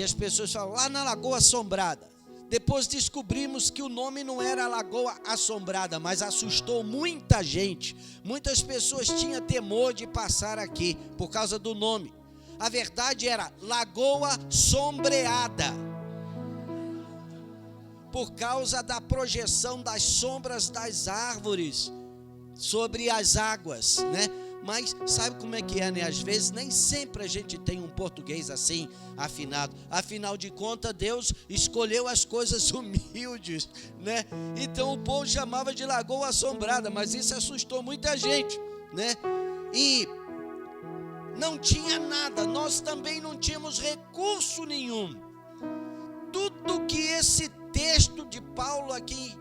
E as pessoas falam, lá na Lagoa Assombrada. Depois descobrimos que o nome não era Lagoa Assombrada, mas assustou muita gente. Muitas pessoas tinham temor de passar aqui por causa do nome. A verdade era Lagoa Sombreada, por causa da projeção das sombras das árvores sobre as águas, né? Mas sabe como é que é, né? Às vezes nem sempre a gente tem um português assim afinado. Afinal de contas, Deus escolheu as coisas humildes, né? Então o povo chamava de Lagoa Assombrada, mas isso assustou muita gente, né? E não tinha nada, nós também não tínhamos recurso nenhum. Tudo que esse texto de Paulo aqui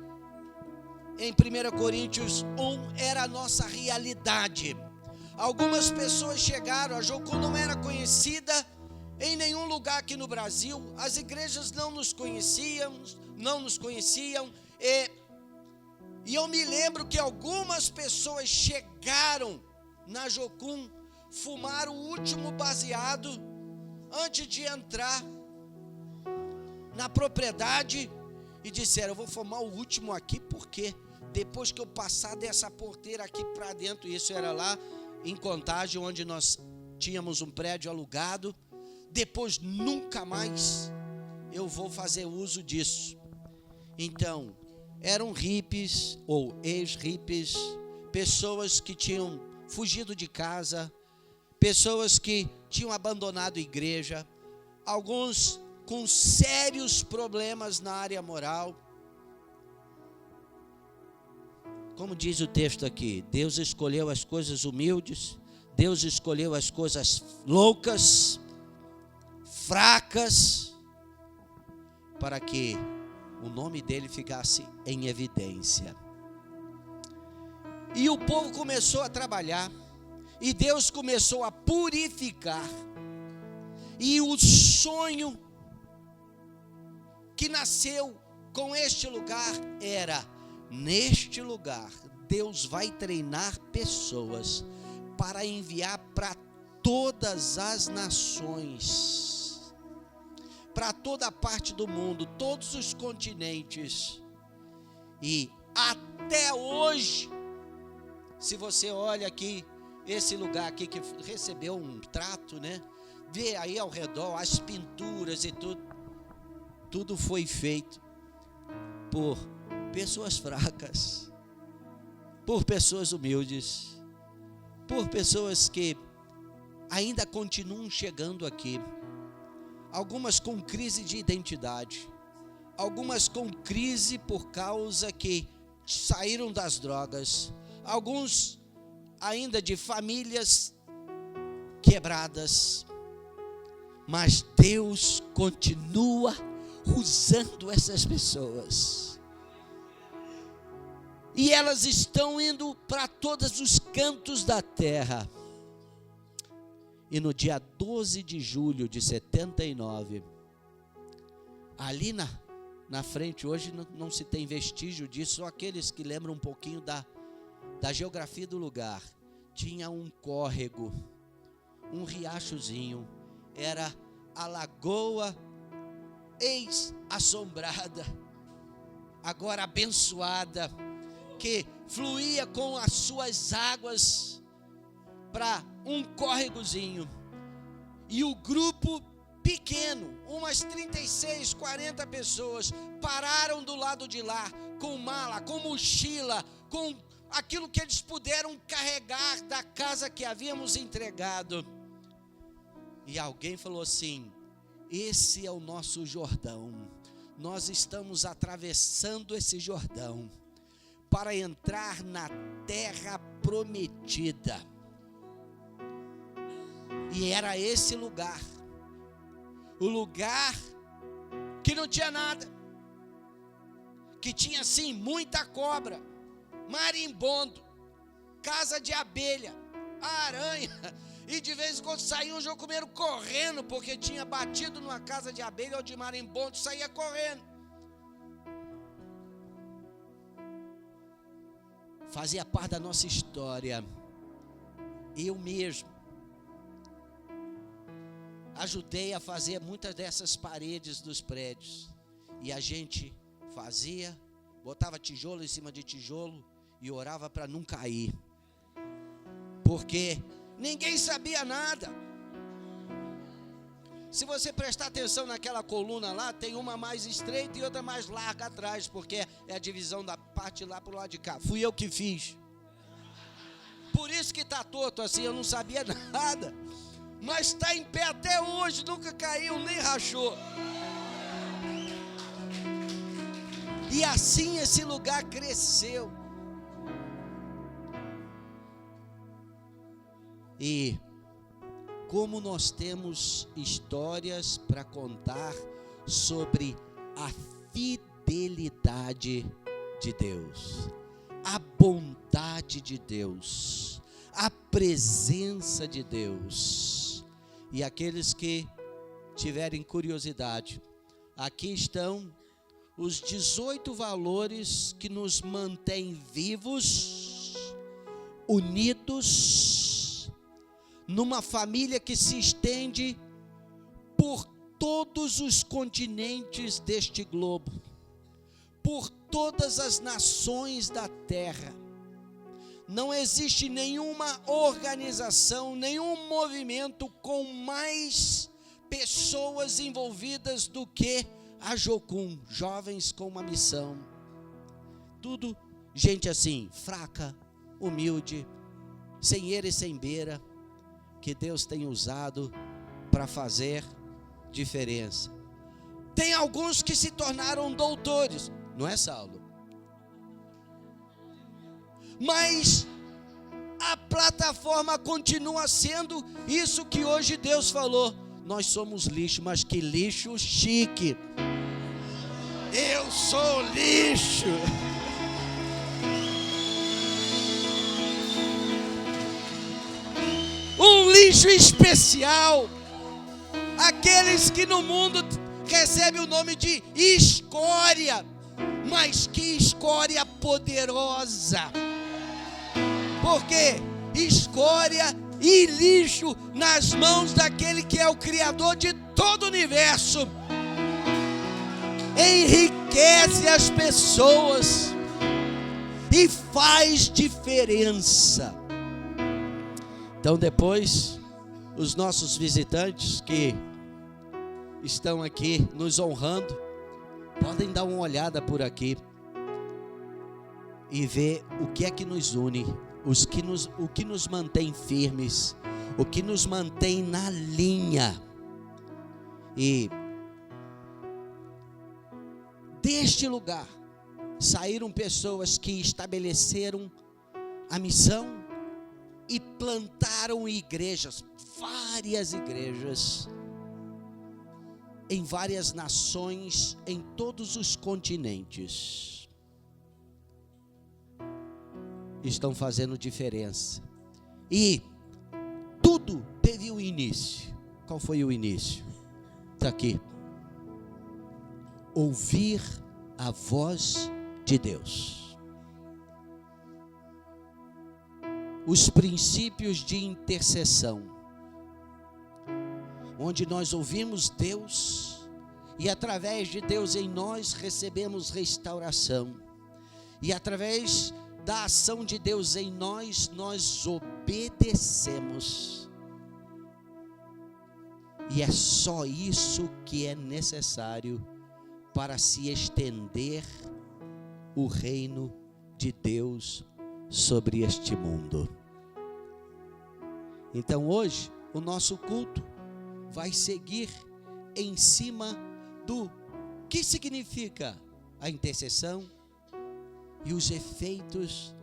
em 1 Coríntios 1 era a nossa realidade. Algumas pessoas chegaram, a Jocum não era conhecida em nenhum lugar aqui no Brasil, as igrejas não nos conheciam, e eu me lembro que algumas pessoas chegaram na Jocum, fumaram o último baseado antes de entrar na propriedade e disseram, eu vou fumar o último aqui porque depois que eu passar dessa porteira aqui para dentro, isso era lá em Contagem, onde nós tínhamos um prédio alugado, depois nunca mais eu vou fazer uso disso. Então, eram hippies ou ex-hippies, pessoas que tinham fugido de casa, pessoas que tinham abandonado a igreja, alguns com sérios problemas na área moral. Como diz o texto aqui, Deus escolheu as coisas humildes, Deus escolheu as coisas loucas, fracas, para que o nome dele ficasse em evidência. E o povo começou a trabalhar, e Deus começou a purificar, e o sonho que nasceu com este lugar era, neste lugar, Deus vai treinar pessoas para enviar para todas as nações, para toda a parte do mundo, todos os continentes. E até hoje, se você olha aqui, esse lugar aqui que recebeu um trato, né? Vê aí ao redor as pinturas e tudo foi feito por pessoas fracas, por pessoas humildes, por pessoas que ainda continuam chegando aqui, algumas com crise de identidade, algumas com crise por causa que saíram das drogas, alguns ainda de famílias quebradas, mas Deus continua usando essas pessoas. E elas estão indo para todos os cantos da terra. E no dia 12 de julho de 79, ali na frente, hoje não se tem vestígio disso, só aqueles que lembram um pouquinho da geografia do lugar. Tinha um córrego, um riachozinho, era a lagoa ex-assombrada, agora abençoada, que fluía com as suas águas para um córregozinho. E o grupo pequeno, umas 36, 40 pessoas, pararam do lado de lá, com mala, com mochila, com aquilo que eles puderam carregar da casa que havíamos entregado. E alguém falou assim, esse é o nosso Jordão, nós estamos atravessando esse Jordão, para entrar na terra prometida. E era esse lugar, o lugar que não tinha nada, que tinha sim muita cobra, marimbondo, casa de abelha, aranha, e de vez em quando saía um jocumeiro correndo, porque tinha batido numa casa de abelha ou de marimbondo, saía correndo. Fazia parte da nossa história. Eu mesmo, ajudei a fazer muitas dessas paredes dos prédios. E a gente fazia, botava tijolo em cima de tijolo e orava para não cair. Porque ninguém sabia nada. Se você prestar atenção naquela coluna lá, tem uma mais estreita e outra mais larga atrás, porque é a divisão da parte lá para o lado de cá. Fui eu que fiz. Por isso que está torto assim, eu não sabia nada. Mas está em pé até hoje, nunca caiu, nem rachou. E assim esse lugar cresceu. E como nós temos histórias para contar sobre a fidelidade de Deus, a bondade de Deus, a presença de Deus. E aqueles que tiverem curiosidade, aqui estão os 18 valores que nos mantêm vivos, unidos, numa família que se estende por todos os continentes deste globo, por todas as nações da terra. Não existe nenhuma organização, nenhum movimento com mais pessoas envolvidas do que a Jocum, Jovens com uma Missão. Tudo gente assim, fraca, humilde, sem eira e sem beira, que Deus tem usado para fazer diferença. Tem alguns que se tornaram doutores, não é, Saulo? Mas a plataforma continua sendo isso que hoje Deus falou. Nós somos lixo, mas que lixo chique. Eu sou lixo. Um lixo especial. Aqueles que no mundo recebem o nome de escória, mas que escória poderosa. Porque escória e lixo nas mãos daquele que é o Criador de todo o universo enriquece as pessoas e faz diferença. Então depois, os nossos visitantes que estão aqui nos honrando, podem dar uma olhada por aqui e ver o que é que nos une, o que nos mantém firmes, o que nos mantém na linha. E deste lugar saíram pessoas que estabeleceram a missão e plantaram igrejas, várias igrejas, em várias nações, em todos os continentes. Estão fazendo diferença. E tudo teve um início. Qual foi o início? Está aqui. Ouvir a voz de Deus. Os princípios de intercessão, onde nós ouvimos Deus e através de Deus em nós recebemos restauração, e através da ação de Deus em nós, nós obedecemos. E é só isso que é necessário para se estender o reino de Deus sobre este mundo. Então hoje o nosso culto vai seguir em cima do que significa a intercessão e os efeitos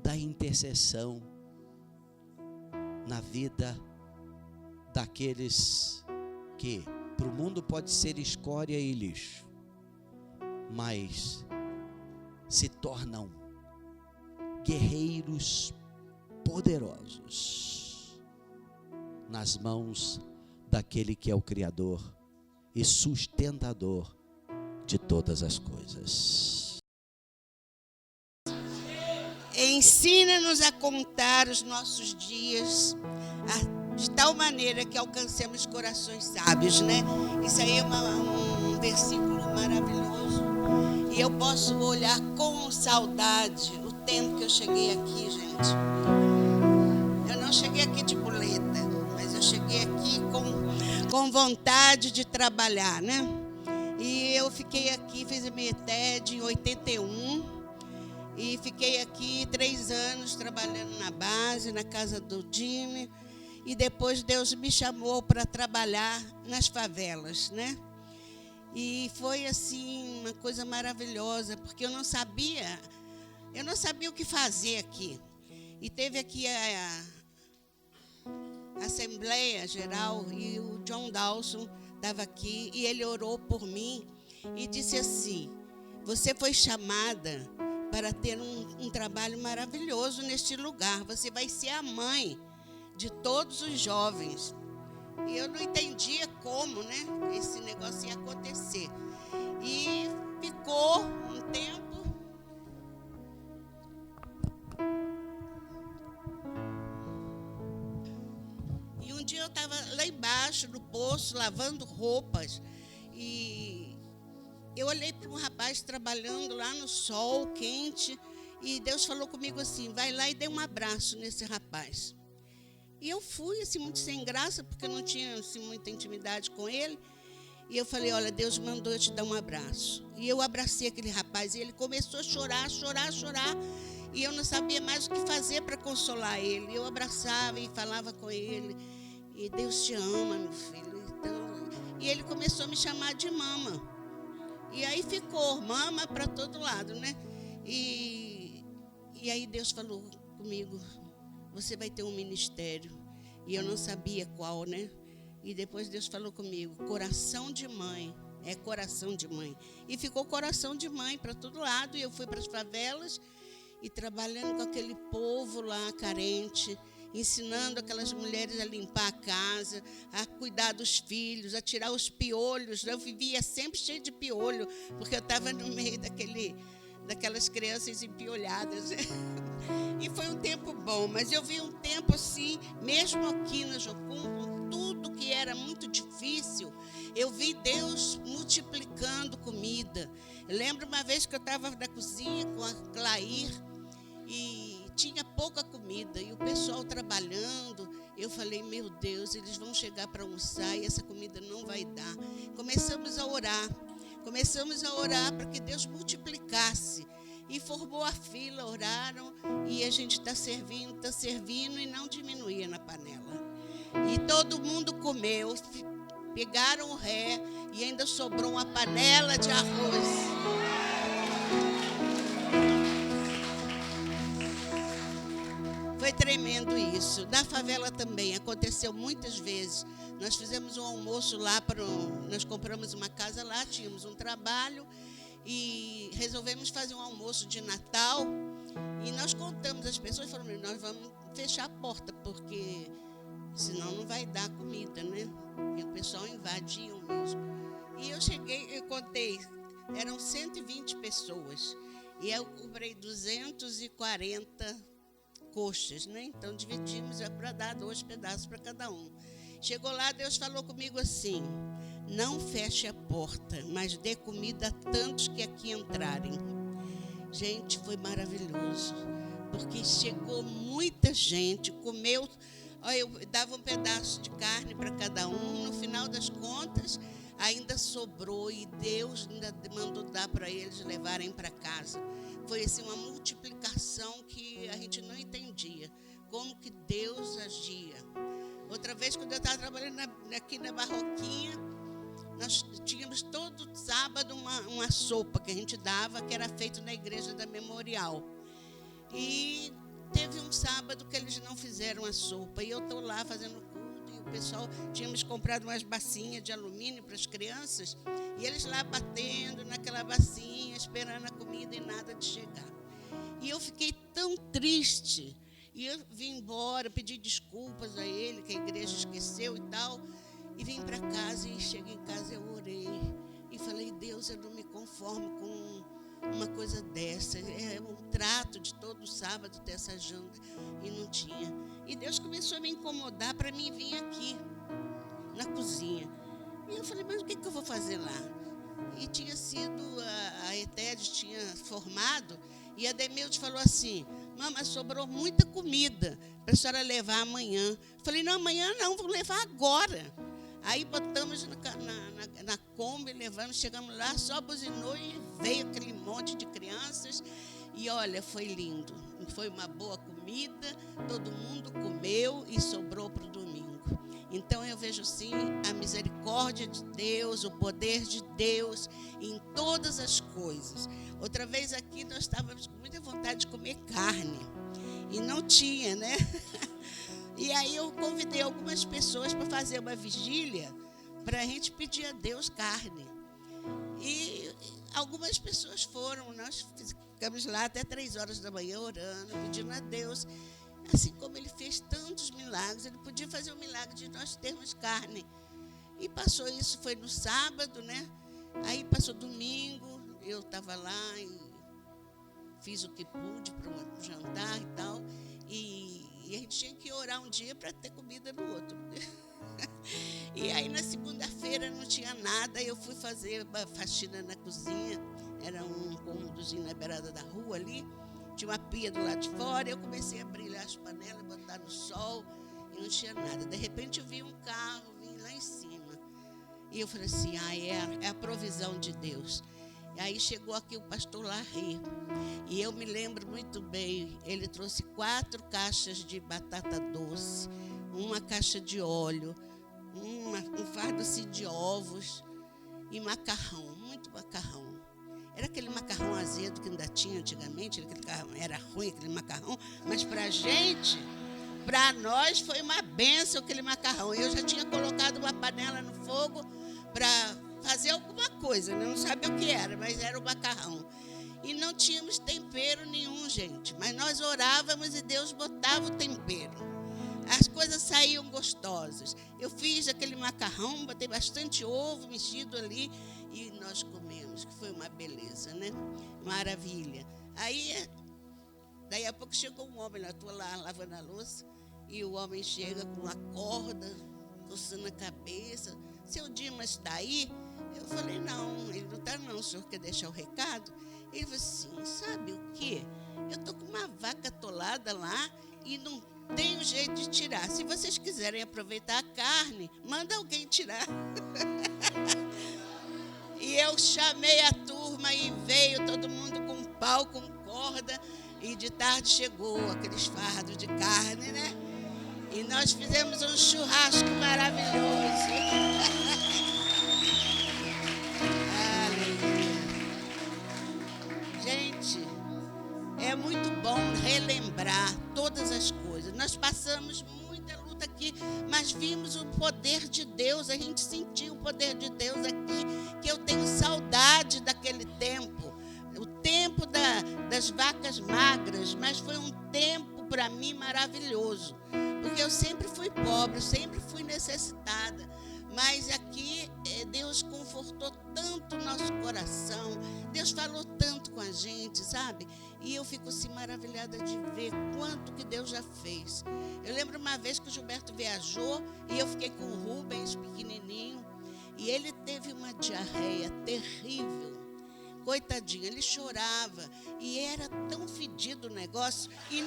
da intercessão na vida daqueles que para o mundo pode ser escória e lixo, mas se tornam guerreiros poderosos nas mãos daquele que é o Criador e sustentador de todas as coisas. Ensina-nos a contar os nossos dias, a de tal maneira que alcancemos corações sábios, né? Isso aí é um versículo maravilhoso. E eu posso olhar com saudade o tempo que eu cheguei aqui, gente. Eu não cheguei aqui de boleta, mas eu cheguei aqui com vontade de trabalhar, né? E eu fiquei aqui, fiz a minha TED em 81 e fiquei aqui 3 anos trabalhando na base, na casa do Jimmy. E depois Deus me chamou para trabalhar nas favelas, né? E foi assim uma coisa maravilhosa, porque eu não sabia o que fazer aqui. E teve aqui a Assembleia Geral e o John Dawson estava aqui e ele orou por mim e disse assim: você foi chamada para ter um trabalho maravilhoso neste lugar. Você vai ser a mãe de todos os jovens. E eu não entendia como, né, esse negócio ia acontecer. E ficou um tempo. E um dia eu estava lá embaixo no poço, lavando roupas. E eu olhei para um rapaz trabalhando lá no sol quente. E Deus falou comigo assim: vai lá e dê um abraço nesse rapaz. E eu fui assim, muito sem graça, porque eu não tinha assim, muita intimidade com ele. E eu falei: olha, Deus mandou eu te dar um abraço. E eu abracei aquele rapaz e ele começou a chorar. E eu não sabia mais o que fazer para consolar ele. Eu abraçava e falava com ele: e Deus te ama, meu filho. Então, e ele começou a me chamar de mama. E aí ficou mama para todo lado, né? E aí Deus falou comigo: você vai ter um ministério. E eu não sabia qual, né? E depois Deus falou comigo: coração de mãe, é coração de mãe. E ficou coração de mãe para todo lado. E eu fui para as favelas e trabalhando com aquele povo lá carente, ensinando aquelas mulheres a limpar a casa, a cuidar dos filhos, a tirar os piolhos. Eu vivia sempre cheia de piolho, porque eu estava no meio daquelas crianças empiolhadas. E foi um tempo bom, mas eu vi um tempo assim, mesmo aqui na Jocum, com tudo que era muito difícil, eu vi Deus multiplicando comida. Eu lembro uma vez que eu estava na cozinha com a Clair e tinha pouca comida e o pessoal trabalhando. Eu falei: meu Deus, eles vão chegar para almoçar e essa comida não vai dar. Começamos a orar para que Deus multiplicasse. E formou a fila, oraram, e a gente está servindo e não diminuía na panela. E todo mundo comeu, pegaram o ré e ainda sobrou uma panela de arroz. Foi tremendo isso. Na favela também aconteceu muitas vezes. Nós fizemos um almoço lá, nós compramos uma casa lá, tínhamos um trabalho e resolvemos fazer um almoço de Natal. E nós contamos às pessoas, falamos: nós vamos fechar a porta, porque senão não vai dar comida, né? E o pessoal invadiu mesmo. E eu contei, eram 120 pessoas. E eu comprei 240 coxas, né? Então dividimos para dar 2 pedaços para cada um. Chegou lá, Deus falou comigo assim: não feche a porta, mas dê comida a tantos que aqui entrarem. Gente, foi maravilhoso, porque chegou muita gente, comeu. Eu dava um pedaço de carne para cada um. No final das contas, ainda sobrou e Deus ainda mandou dar para eles levarem para casa. Foi assim uma multiplicação que a gente não entendia, como que Deus agia. Outra vez, quando eu estava trabalhando aqui na Barroquinha, nós tínhamos todo sábado uma sopa que a gente dava, que era feita na igreja da Memorial. E teve um sábado que eles não fizeram a sopa, e eu estou lá fazendo culto, e o pessoal, tínhamos comprado umas bacinhas de alumínio para as crianças, e eles lá batendo naquela bacinha, esperando a comida e nada de chegar. E eu fiquei tão triste. E eu vim embora, pedi desculpas a ele, que a igreja esqueceu e tal. E vim para casa e cheguei em casa, eu orei. E falei: Deus, eu não me conformo com uma coisa dessa. É um trato de todo sábado ter essa janta, e não tinha. E Deus começou a me incomodar para mim vir aqui, na cozinha. E eu falei, mas o que eu vou fazer lá? E tinha sido, a ETED tinha formado, e a Demilde falou assim, mamãe, sobrou muita comida para a senhora levar amanhã. Eu falei, não, amanhã não, vou levar agora. Aí botamos na Kombi, levamos, chegamos lá, só buzinou e veio aquele monte de crianças. E olha, foi lindo. Foi uma boa comida, todo mundo comeu e sobrou para o domingo. Então eu vejo sim a misericórdia de Deus, o poder de Deus em todas as coisas. Outra vez aqui nós estávamos com muita vontade de comer carne e não tinha, né? E aí eu convidei algumas pessoas para fazer uma vigília para a gente pedir a Deus carne. E algumas pessoas foram, nós ficamos lá até 3 horas da manhã orando, pedindo a Deus. Assim como Ele fez tantos milagres, Ele podia fazer o milagre de nós termos carne. E passou isso, foi no sábado, né? Aí passou domingo, eu estava lá e fiz o que pude para um jantar e tal. E a gente tinha que orar um dia para ter comida no outro. E aí na segunda-feira não tinha nada, eu fui fazer uma faxina na cozinha, era um cômodozinho na beirada da rua ali, tinha uma pia do lado de fora, eu comecei a brilhar as panelas, botar no sol e não tinha nada. De repente eu vi um carro, vim lá em cima. E eu falei assim, é a provisão de Deus. E aí chegou aqui o pastor Larry. E eu me lembro muito bem, ele trouxe 4 caixas de batata doce, uma caixa de óleo, um fardo assim de ovos e macarrão, muito macarrão. Era aquele macarrão azedo que ainda tinha antigamente, era ruim aquele macarrão, mas para nós foi uma bênção aquele macarrão. Eu já tinha colocado uma panela no fogo para fazer alguma coisa, né? Não sabia o que era, mas era o macarrão. E não tínhamos tempero nenhum, gente, mas nós orávamos e Deus botava o tempero. As coisas saíam gostosas. Eu fiz aquele macarrão, botei bastante ovo mexido ali e nós comemos, que foi uma beleza, né? Maravilha. Aí, daí a pouco chegou um homem, eu estou lá lavando a louça, e o homem chega com uma corda, coçando a cabeça. Seu Dimas está aí? Eu falei, não, ele não está não, o senhor quer deixar o recado? Ele falou assim, sabe o quê? Eu estou com uma vaca atolada lá e não tem um jeito de tirar. Se vocês quiserem aproveitar a carne, manda alguém tirar. E eu chamei a turma e veio todo mundo com pau, com corda. E de tarde chegou aqueles fardos de carne, né? E nós fizemos um churrasco maravilhoso. Aleluia. Gente, é muito bom relembrar todas as coisas. Nós passamos muita luta aqui, mas vimos o poder de Deus, a gente sentiu o poder de Deus aqui, que eu tenho saudade daquele tempo, o tempo das vacas magras, mas foi um tempo para mim maravilhoso, porque eu sempre fui pobre, sempre fui necessitada, mas aqui Deus confortou tanto o nosso coração, Deus falou tanto com a gente, sabe? E eu fico assim maravilhada de ver quanto que Deus já fez. Eu lembro uma vez que o Gilberto viajou e eu fiquei com o Rubens, pequenininho, e ele teve uma diarreia terrível. Coitadinho, ele chorava e era tão fedido o negócio e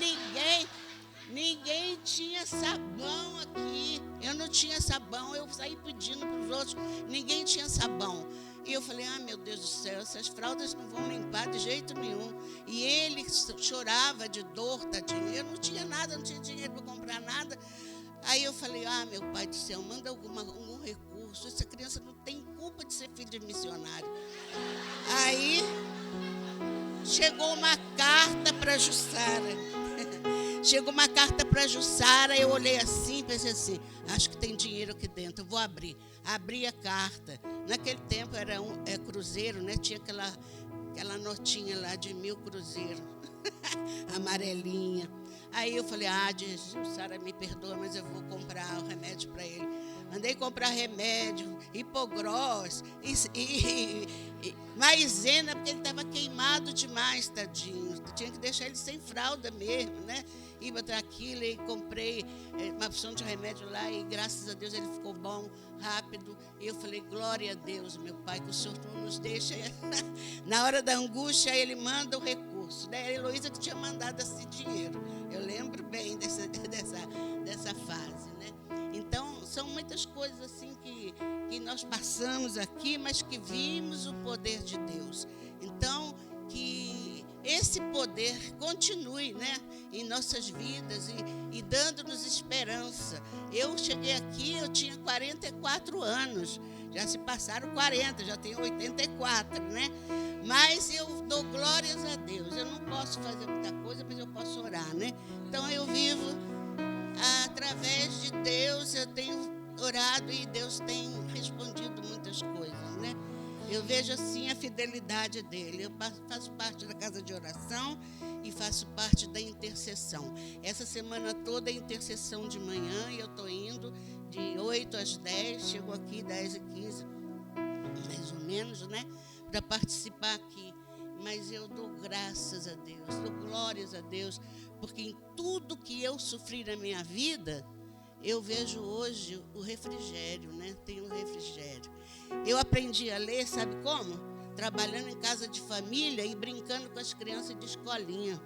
ninguém tinha sabão aqui. Eu não tinha sabão, eu saí pedindo para os outros, ninguém tinha sabão. E eu falei, meu Deus do céu, essas fraldas não vão limpar de jeito nenhum. E ele chorava de dor, tadinho. Eu não tinha nada, não tinha dinheiro para comprar nada. Aí eu falei, meu Pai do céu, manda algum recurso. Essa criança não tem culpa de ser filho de missionário. Aí chegou uma carta para Jussara. Chegou uma carta para Jussara, eu olhei assim, pensei assim, acho que tem dinheiro aqui dentro, eu vou abrir. Abri a carta. Naquele tempo era cruzeiro, né? Tinha aquela notinha lá de 1000 cruzeiros, amarelinha. Aí eu falei, Jussara, me perdoa, mas eu vou comprar o remédio para ele. Mandei comprar remédio, hipogross, maizena, porque ele estava queimado demais, tadinho. Tinha que deixar ele sem fralda mesmo, né? E botar aquilo, e comprei uma opção de remédio lá, e graças a Deus ele ficou bom, rápido. E eu falei, glória a Deus, meu Pai, que o Senhor não nos deixa. Na hora da angústia, ele manda o recurso. Daí a Heloísa que tinha mandado esse dinheiro. Eu lembro bem dessa fase, né? Então, são muitas coisas assim que nós passamos aqui, mas que vimos o poder de Deus. Então, que esse poder continue, né, em nossas vidas e dando-nos esperança. Eu cheguei aqui, eu tinha 44 anos, já se passaram 40, já tenho 84, né? Mas eu dou glórias a Deus. Eu não posso fazer muita coisa, mas eu posso orar, né? Então eu vivo através de Deus, eu tenho orado e Deus tem respondido muitas coisas, né? Eu vejo assim a fidelidade dele. Eu faço parte da casa de oração e faço parte da intercessão. Essa semana toda é intercessão de manhã e eu estou indo de 8 às 10, chego aqui 10h15, mais ou menos, né? Para participar aqui. Mas eu dou graças a Deus, dou glórias a Deus, porque em tudo que eu sofri na minha vida, eu vejo hoje o refrigério, né? Tem o refrigério. Eu aprendi a ler, sabe como? Trabalhando em casa de família e brincando com as crianças de escolinha.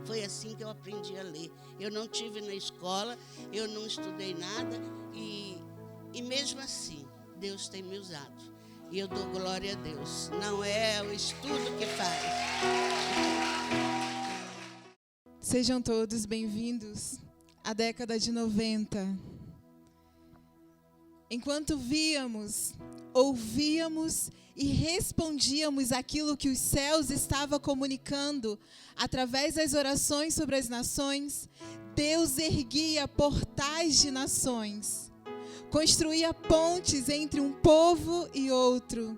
Foi assim que eu aprendi a ler. Eu não tive na escola, eu não estudei nada e mesmo assim, Deus tem me usado. E eu dou glória a Deus. Não é o estudo que faz. Sejam todos bem-vindos à década de 90. Enquanto víamos, ouvíamos e respondíamos aquilo que os céus estavam comunicando através das orações sobre as nações, Deus erguia portais de nações, construía pontes entre um povo e outro,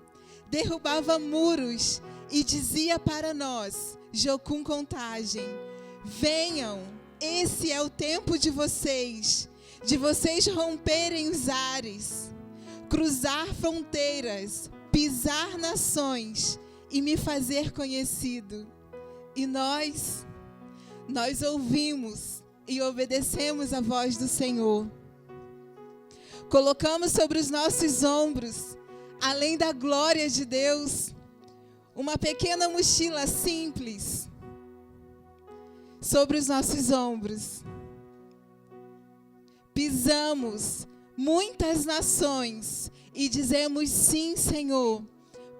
derrubava muros e dizia para nós, Jocum Contagem, venham, esse é o tempo de vocês romperem os ares, cruzar fronteiras, pisar nações e me fazer conhecido. E nós ouvimos e obedecemos a voz do Senhor. Colocamos sobre os nossos ombros, além da glória de Deus, uma pequena mochila simples sobre os nossos ombros. Pisamos muitas nações e dizemos sim, Senhor.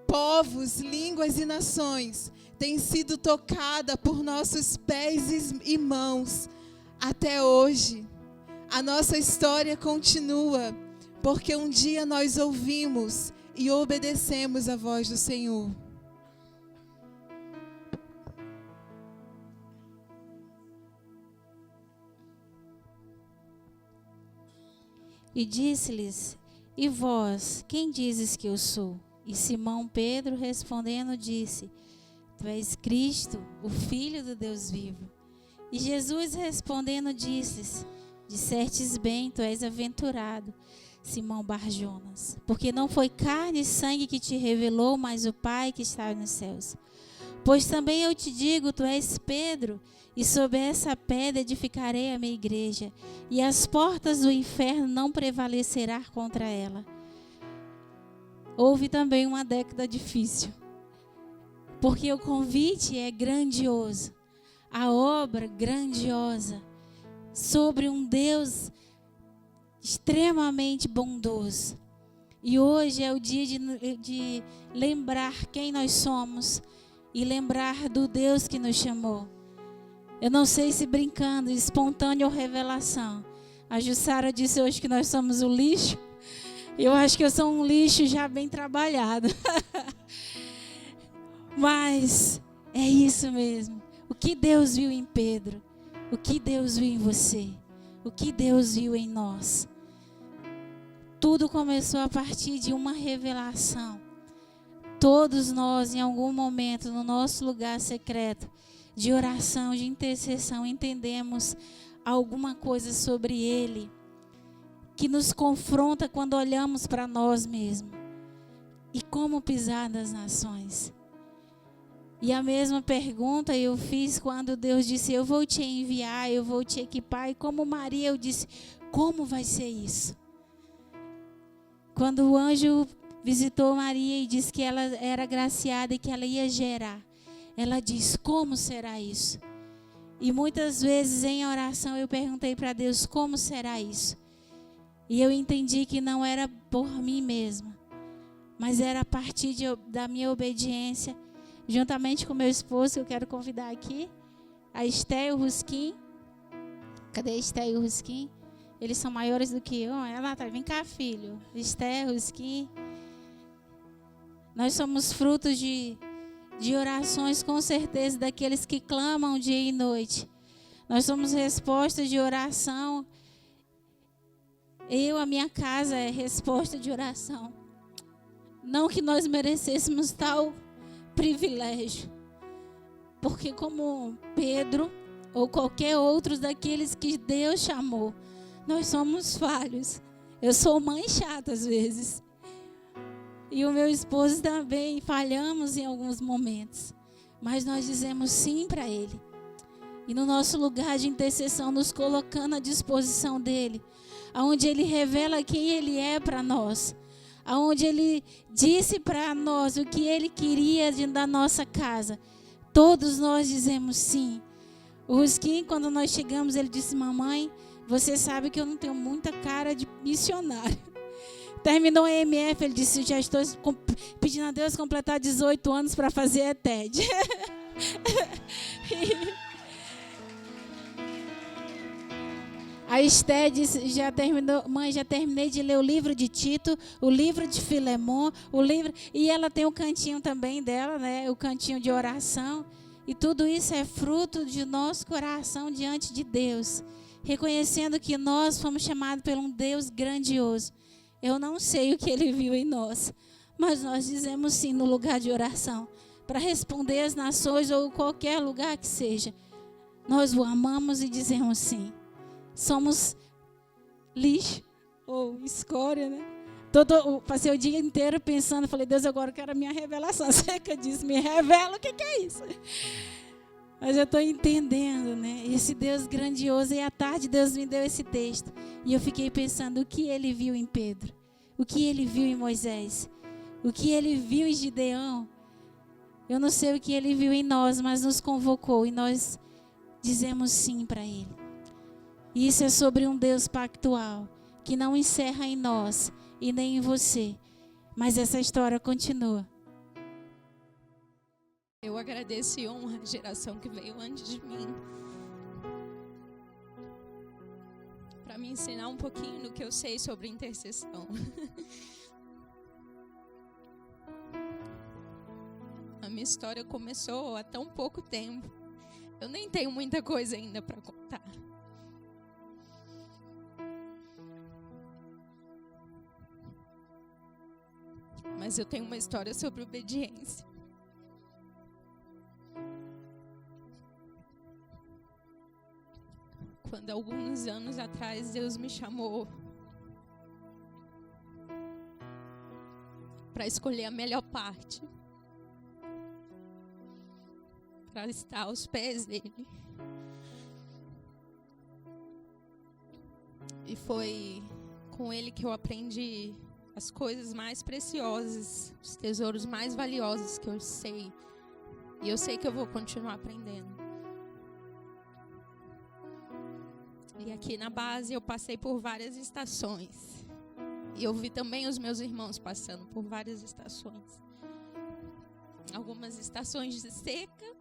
Povos, línguas e nações têm sido tocadas por nossos pés e mãos até hoje. A nossa história continua, porque um dia nós ouvimos e obedecemos a voz do Senhor. E disse-lhes, e vós, quem dizes que eu sou? E Simão Pedro respondendo disse, tu és Cristo, o Filho do Deus vivo. E Jesus respondendo disse-lhes, dissertes bem, tu és aventurado, Simão Barjonas, porque não foi carne e sangue que te revelou, mas o Pai que está nos céus. Pois também eu te digo, tu és Pedro, e sobre essa pedra edificarei a minha igreja, e as portas do inferno não prevalecerão contra ela. Houve também uma década difícil, porque o convite é grandioso, a obra grandiosa, sobre um Deus extremamente bondoso. E hoje é o dia de lembrar quem nós somos e lembrar do Deus que nos chamou. Eu não sei se brincando, espontâneo ou revelação. A Jussara disse hoje que nós somos o lixo. Eu acho que eu sou um lixo já bem trabalhado. Mas é isso mesmo. O que Deus viu em Pedro, o que Deus viu em você, o que Deus viu em nós. Tudo começou a partir de uma revelação. Todos nós, em algum momento, no nosso lugar secreto, de oração, de intercessão, entendemos alguma coisa sobre Ele, que nos confronta quando olhamos para nós mesmos. E como pisar das nações? E a mesma pergunta eu fiz quando Deus disse, eu vou te enviar, eu vou te equipar. E como Maria, eu disse, como vai ser isso? Quando o anjo visitou Maria e disse que ela era agraciada e que ela ia gerar, ela disse, como será isso? E muitas vezes em oração eu perguntei para Deus, como será isso? E eu entendi que não era por mim mesma, mas era a partir da minha obediência, juntamente com meu esposo, que eu quero convidar aqui, a Esté e o Rusquim. Cadê a Esté e o Rusquim? Eles são maiores do que eu. Ela tá, vem cá, filho. Esté, Rusquim. Nós somos frutos de orações, com certeza, daqueles que clamam dia e noite. Nós somos respostas de oração. A minha casa é resposta de oração. Não que nós merecêssemos tal privilégio, porque como Pedro ou qualquer outro daqueles que Deus chamou, nós somos falhos. Eu sou mãe chata às vezes, e o meu esposo também, falhamos em alguns momentos, mas nós dizemos sim para Ele, e no nosso lugar de intercessão, nos colocando à disposição dEle, onde Ele revela quem Ele é para nós, onde Ele disse para nós o que Ele queria da nossa casa. Todos nós dizemos sim. O Rusquim, quando nós chegamos, ele disse, mamãe, você sabe que eu não tenho muita cara de missionário. Terminou a EMF, ele disse, já estou pedindo a Deus completar 18 anos para fazer ETED. A Esté disse, já terminou, mãe, já terminei de ler o livro de Tito, o livro de Filemon, e ela tem o cantinho também dela, né, o cantinho de oração, e tudo isso é fruto de nosso coração diante de Deus, reconhecendo que nós fomos chamados por um Deus grandioso. Eu não sei o que Ele viu em nós, mas nós dizemos sim no lugar de oração, para responder às nações ou qualquer lugar que seja. Nós o amamos e dizemos sim. Somos lixo ou escória, né? Passei o dia inteiro pensando, falei, Deus, agora eu quero a minha revelação acerca disso, me revela o que é isso. Mas eu estou entendendo, né? Esse Deus grandioso, e à tarde Deus me deu esse texto, e eu fiquei pensando o que Ele viu em Pedro, o que Ele viu em Moisés, o que Ele viu em Gideão. Eu não sei o que Ele viu em nós, mas nos convocou, e nós dizemos sim para Ele. E isso é sobre um Deus pactual, que não encerra em nós e nem em você, mas essa história continua. Eu agradeço e honro a geração que veio antes de mim, para me ensinar um pouquinho do que eu sei sobre intercessão. A minha história começou há tão pouco tempo. Eu nem tenho muita coisa ainda para contar. Mas eu tenho uma história sobre obediência. Quando alguns anos atrás Deus me chamou para escolher a melhor parte, para estar aos pés dele. E foi com ele que eu aprendi as coisas mais preciosas, os tesouros mais valiosos que eu sei. E eu sei que eu vou continuar aprendendo. E aqui na base eu passei por várias estações. E eu vi também os meus irmãos passando por várias estações. Algumas estações de seca.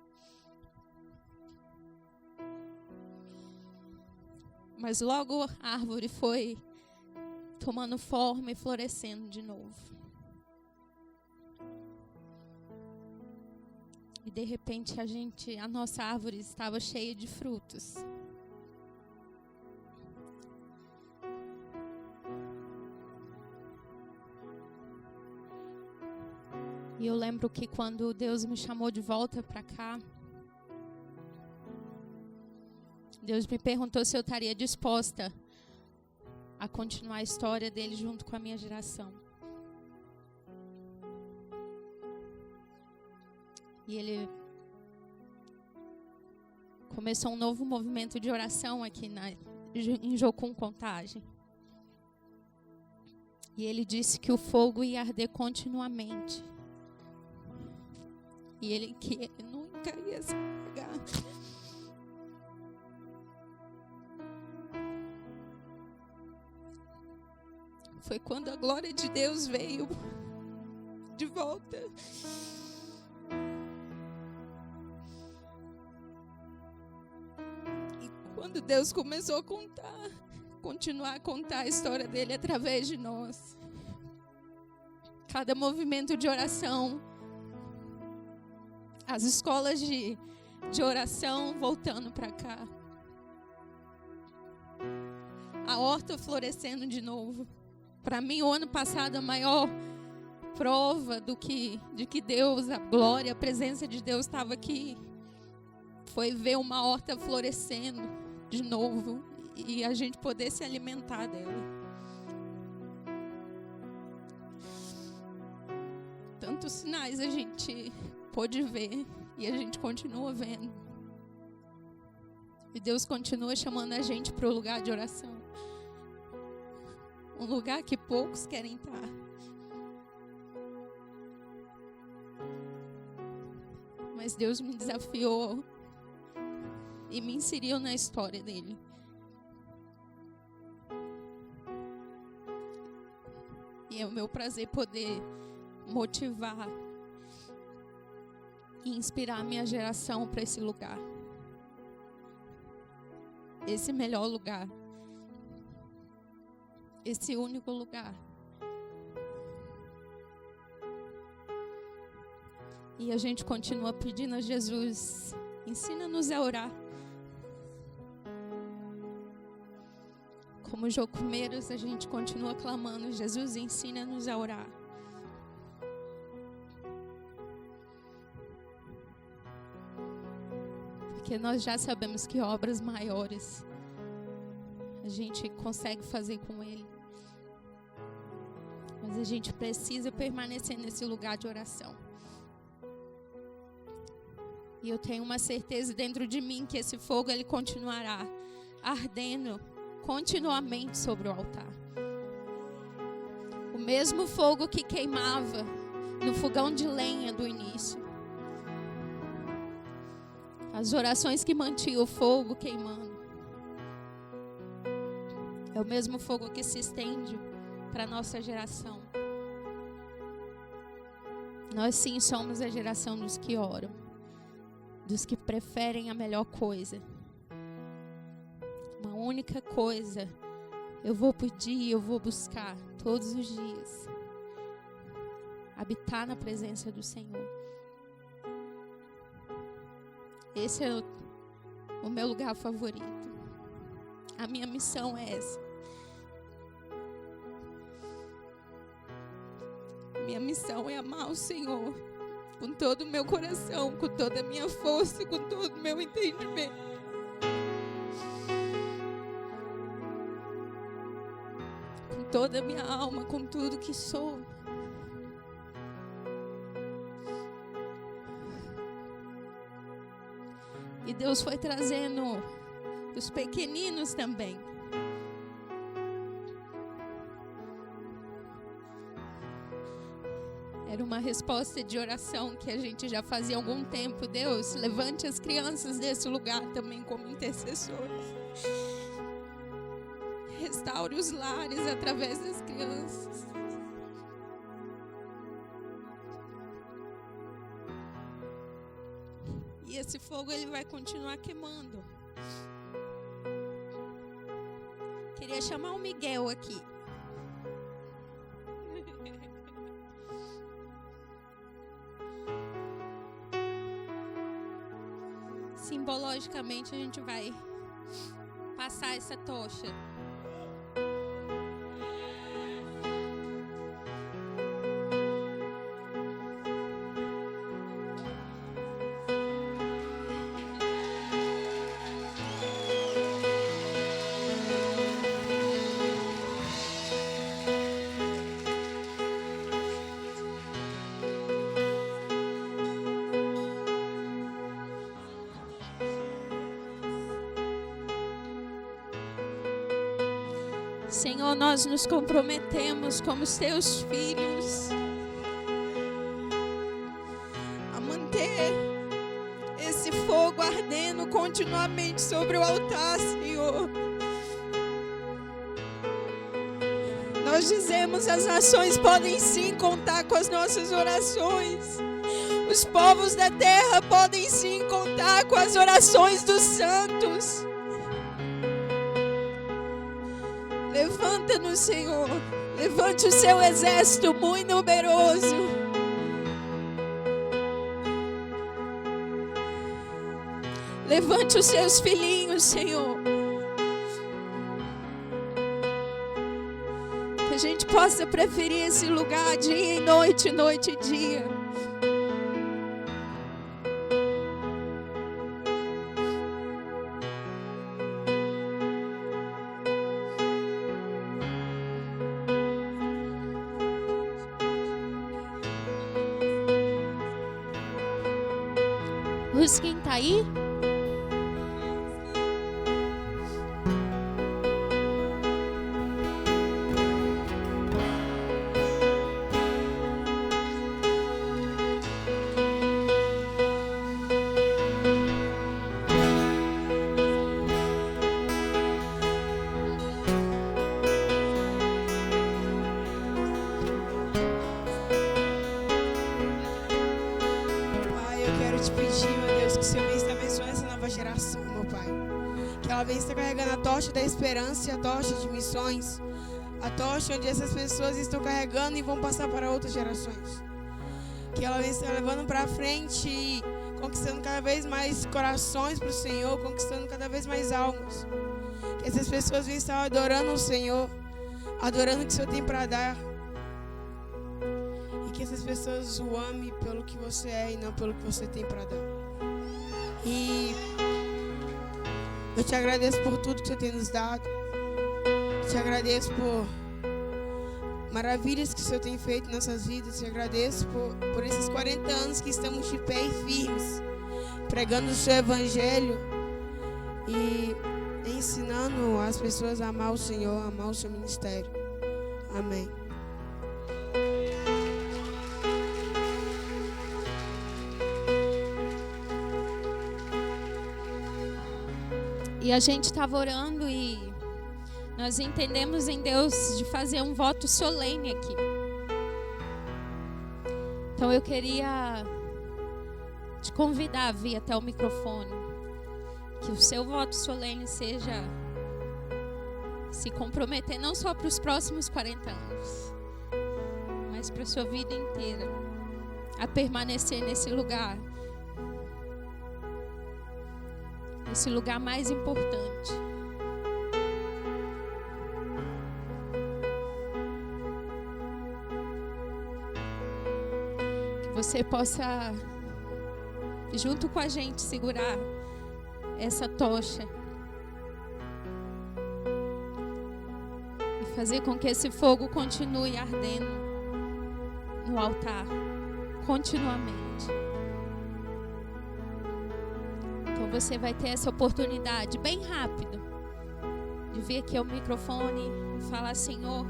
Mas logo a árvore foi tomando forma e florescendo de novo. E de repente a nossa árvore estava cheia de frutos. E eu lembro que quando Deus me chamou de volta para cá, Deus me perguntou se eu estaria disposta a continuar a história dele junto com a minha geração. E ele começou um novo movimento de oração aqui em Jocum Contagem. E ele disse que o fogo ia arder continuamente. E que ele nunca ia se apagar. Foi quando a glória de Deus veio de volta. E quando Deus começou a continuar a contar a história dele através de nós. Cada movimento de oração, as escolas de oração voltando para cá. A horta florescendo de novo. Para mim, o ano passado, a maior prova de que Deus, a glória, a presença de Deus estava aqui, foi ver uma horta florescendo de novo e a gente poder se alimentar dela. Tantos sinais a gente pôde ver e a gente continua vendo. E Deus continua chamando a gente para o lugar de oração. Um lugar que poucos querem estar. Mas Deus me desafiou e me inseriu na história dele. E é o meu prazer poder motivar e inspirar a minha geração para esse lugar. Esse melhor lugar. Esse único lugar. E a gente continua pedindo a Jesus, ensina-nos a orar. Como jocumeiros, a gente continua clamando, Jesus, ensina-nos a orar. Porque nós já sabemos que obras maiores a gente consegue fazer com Ele. Mas a gente precisa permanecer nesse lugar de oração. E eu tenho uma certeza dentro de mim que esse fogo ele continuará ardendo continuamente sobre o altar. O mesmo fogo que queimava no fogão de lenha do início. As orações que mantinham o fogo queimando. É o mesmo fogo que se estende para a nossa geração. Nós sim somos a geração dos que oram, dos que preferem a melhor coisa. Uma única coisa eu vou pedir, eu vou buscar todos os dias. Habitar na presença do Senhor. Esse é o meu lugar favorito. A minha missão é essa. Minha missão é amar o Senhor com todo o meu coração, com toda a minha força e com todo o meu entendimento. Com toda a minha alma, com tudo que sou. E Deus foi trazendo os pequeninos também. Era uma resposta de oração que a gente já fazia há algum tempo. Deus, levante as crianças desse lugar também como intercessores. Restaure os lares através das crianças. E esse fogo ele vai continuar queimando. Queria chamar o Miguel aqui. Simbologicamente a gente vai passar essa tocha. Senhor, nós nos comprometemos como os teus filhos a manter esse fogo ardendo continuamente sobre o altar, Senhor. Nós dizemos: as nações podem sim contar com as nossas orações. Os povos da terra podem sim contar com as orações dos santos. Levanta-nos, Senhor. Levante o seu exército muito numeroso. Levante os seus filhinhos, Senhor. Que a gente possa preferir esse lugar dia e noite e dia. Quem tá aí? Da esperança, a tocha de missões, a tocha onde essas pessoas estão carregando e vão passar para outras gerações. Que ela vem estar levando para frente e conquistando cada vez mais corações para o Senhor, conquistando cada vez mais almas. Que essas pessoas venham estar adorando o Senhor, adorando o que o Senhor tem para dar. E que essas pessoas o amem pelo que você é e não pelo que você tem para dar. E eu te agradeço por tudo que você tem nos dado. Eu te agradeço por maravilhas que o Senhor tem feito em nossas vidas. Eu te agradeço por esses 40 anos que estamos de pé e firmes, pregando o seu evangelho e ensinando as pessoas a amar o Senhor, a amar o seu ministério. Amém. E a gente estava orando e nós entendemos em Deus de fazer um voto solene aqui. Então eu queria te convidar a vir até o microfone. Que o seu voto solene seja se comprometer não só para os próximos 40 anos, mas para a sua vida inteira, a permanecer nesse lugar. Esse lugar mais importante. Que você possa, junto com a gente, segurar essa tocha e fazer com que esse fogo continue ardendo no altar, continuamente. Você vai ter essa oportunidade bem rápido de vir aqui ao microfone e falar: Senhor,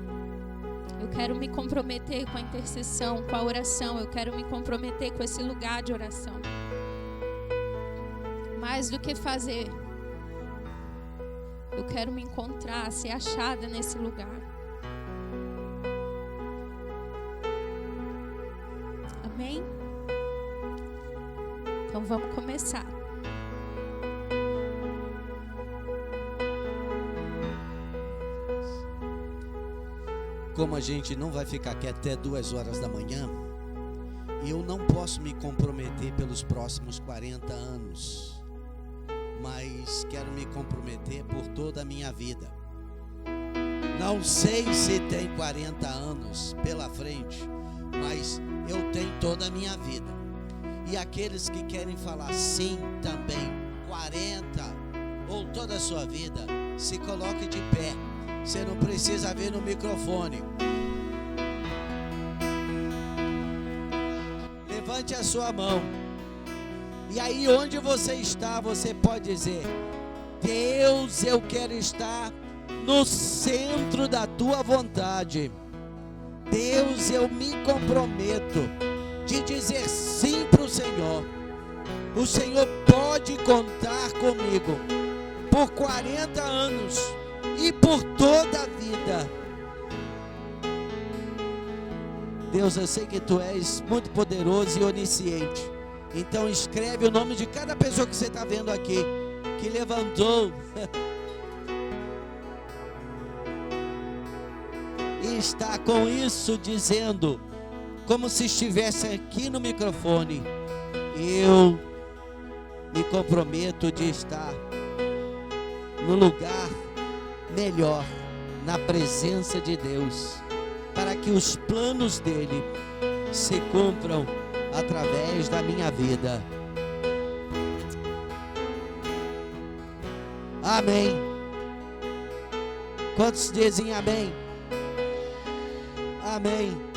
eu quero me comprometer com a intercessão, com a oração, eu quero me comprometer com esse lugar de oração. Mais do que fazer, eu quero me encontrar, ser achada nesse lugar. Amém? Então vamos começar. Como a gente não vai ficar aqui até 2 horas da manhã, eu não posso me comprometer pelos próximos 40 anos, mas quero me comprometer por toda a minha vida. Não sei se tem 40 anos pela frente, mas eu tenho toda a minha vida. E aqueles que querem falar sim também, 40 ou toda a sua vida, se coloque de pé. Você não precisa ver no microfone. Levante a sua mão. E aí onde você está, você pode dizer: Deus, eu quero estar no centro da tua vontade. Deus, eu me comprometo de dizer sim para o Senhor. O Senhor pode contar comigo por 40 anos e por toda a vida. Deus, eu sei que Tu és muito poderoso e onisciente. Então escreve o nome de cada pessoa que você está vendo aqui, que levantou e está com isso dizendo, como se estivesse aqui no microfone: eu me comprometo de estar no lugar melhor, na presença de Deus, para que os planos dele se cumpram através da minha vida. Amém. Quantos dizem amém? Amém.